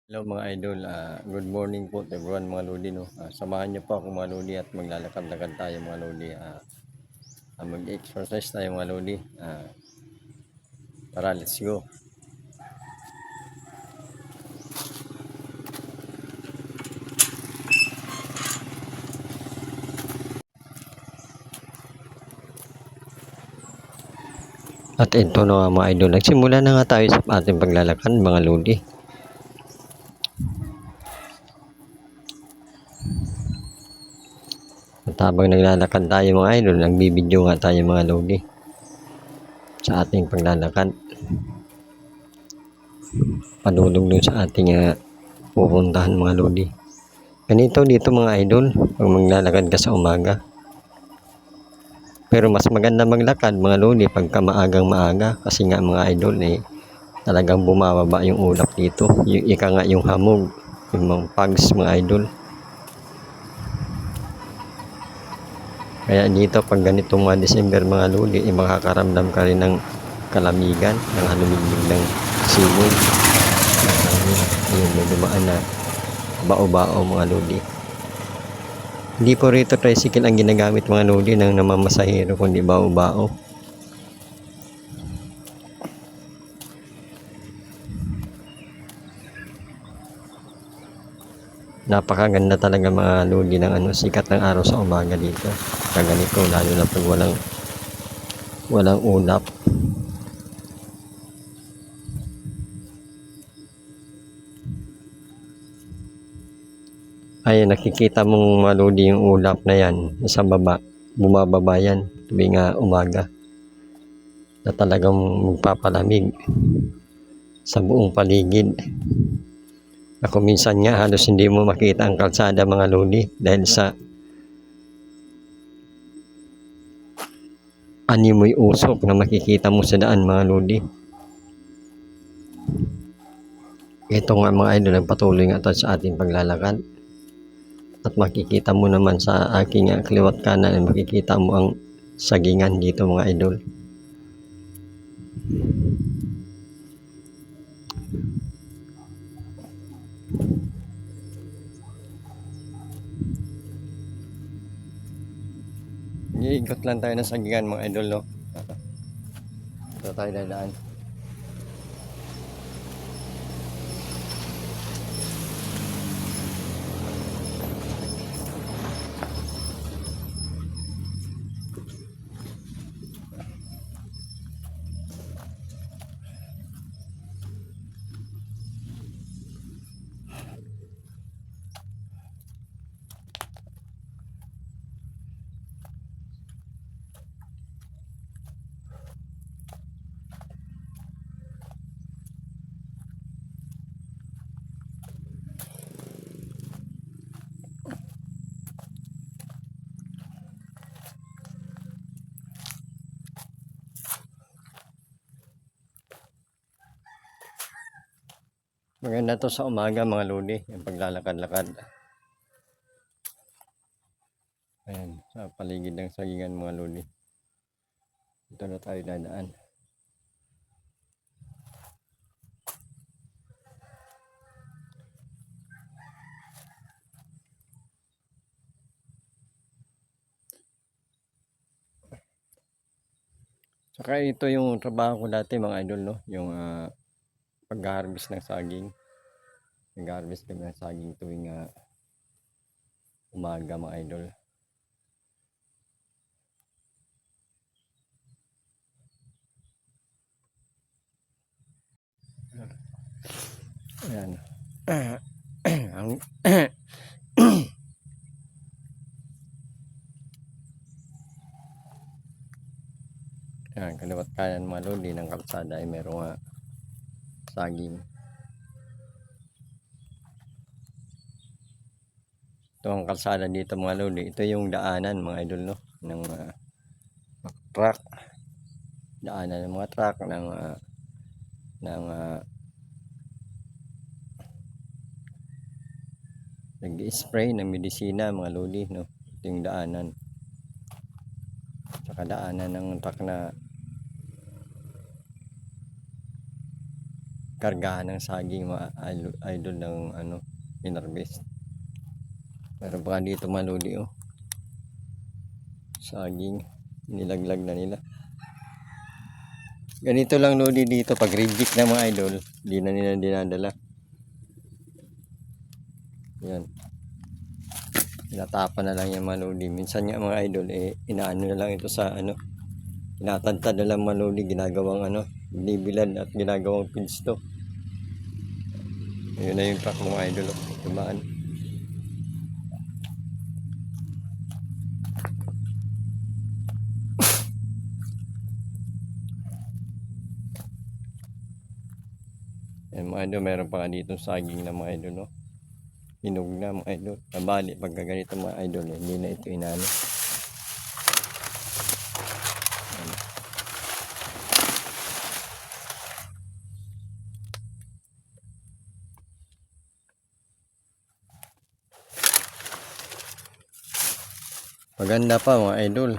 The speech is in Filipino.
Hello mga idol, good morning po to everyone mga lodi, no. Samahan niyo po ako mga lodi at maglalakad-lakad tayo mga lodi. Mag-exercise tayo mga lodi. Tara, let's go. At ito na mga idol, nagsimula na nga tayo sa ating paglalakad mga lodi. At habang naglalakad tayo mga idol, nagbibideo nga tayo mga lodi sa ating paglalakad. Padulog dun sa ating pupuntahan mga lodi. Ganito dito mga idol, pag maglalakad ka sa umaga. Pero mas maganda maglakad mga lodi pagka maagang-maaga kasi nga mga idol talagang bumababa yung ulap dito. Yung ika nga yung hamog, yung mga pugs mga idol. Kaya dito pag ganitong mga December mga lodi, makakaramdam ka rin ng kalamigan, ng halumigmig ng simoy. Ayun, may dumaan na bao-bao mga lodi. Hindi po rito tricycle ang ginagamit mga lodi ng namamasahero kundi bao-bao. Napakaganda talaga mga lodi ng sikat ng araw sa umaga dito. Kaganito lalo na pag walang ulap. Ay nakikita mong mga lodi yung ulap na yan sa baba. Bumababa yan tuwing umaga. Na talagang magpapalamig sa buong paligid. Ako minsan nga halos hindi mo makita ang kalsada mga lodi dahil sa animoy usok na makikita mo sa daan mga lodi. Ito nga mga idol, nagpatuloy nga tayo sa ating paglalakad. At makikita mo naman sa aking kaliwat kanan, makikita mo ang sagingan dito mga idol. Iikot lang tayo ng sagingan mga idol, no? Ito tayo dadaan. Maganda to sa umaga mga lodi, yung paglalakad-lakad. Ayan, sa paligid ng sagingan mga lodi. Ito na tayo dadaan. Saka ito yung trabaho ko dati mga idol, no? Yung pag-harvest ng saging. Nag-harvest kami ng saging tuwing umaga mga idol. Ayan. Ang Ayan, kaliwat kanan mga lodi ng kalsada ay merong saging. Ito ang kalsada dito mga lodi. Ito yung daanan mga idol, no? Ng truck. Daanan ng mga truck ng nag-spray ng medisina mga lodi, no? Ito yung daanan. Saka daanan ng truck na kargahan ng saging mga idol ng ano, inarbest. Meron pa nga dito mga lodi oh. Saging, nilaglag na nila. Ganito lang lodi dito pag reject na mga idol, di na nila dinadala. Yan. Tinatapan na lang yung mga lodi. Minsan nga mga idol, inaano na lang ito sa ano, tinatantad na lang mga lodi, ginagawang ano, binibilad at ginagawang pinsto. Ayun na yung truck mga idol, dumaan. Yan mga idol, meron pa nga dito saging na mga idol, no? Hinog na mga idol. Nabali, pagka ganito mga idol, hindi na ito inano. Maganda pa mga idol.